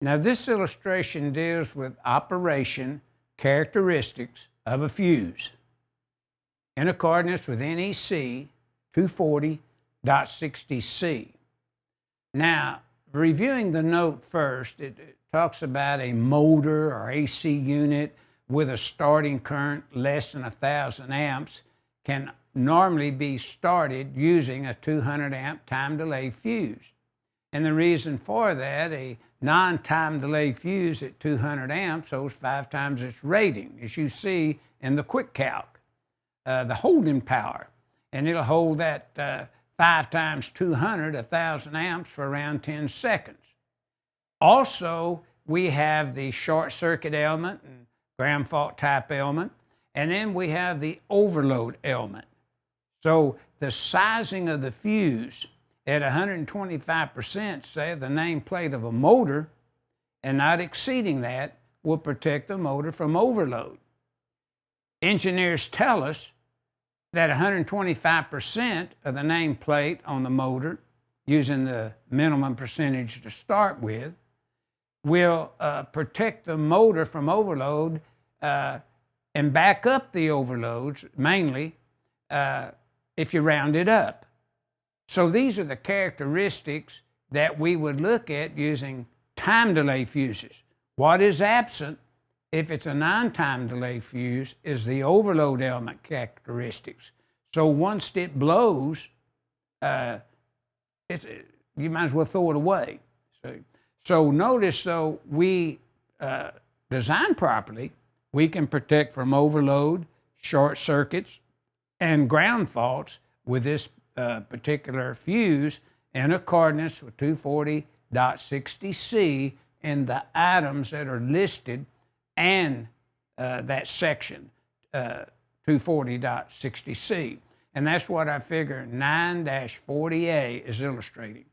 Now, this illustration deals with operation characteristics of a fuse in accordance with NEC 240.60C. Now, reviewing the note first, it talks about a motor or AC unit with a starting current less than 1,000 amps can normally be started using a 200 amp time delay fuse. And the reason for that, a non-time delay fuse at 200 amps holds 5 times its rating, as you see in the quick calc, the holding power. And it'll hold that 5 times 200, 1,000 amps for around 10 seconds. Also, we have the short circuit element and ground fault type element, and then we have the overload element. So the sizing of the fuse at 125%, say, the nameplate of a motor, and not exceeding that, will protect the motor from overload. Engineers tell us that 125% of the nameplate on the motor, using the minimum percentage to start with, will protect the motor from overload and back up the overloads, mainly if you round it up. So these are the characteristics that we would look at using time delay fuses. What is absent if it's a non-time delay fuse is the overload element characteristics. So once it blows, you might as well throw it away. So notice, though, we design properly, we can protect from overload, short circuits, and ground faults with this particular fuse in accordance with 240.60C in the items that are listed and that section, 240.60C. And that's what I figure 9-40A is illustrating.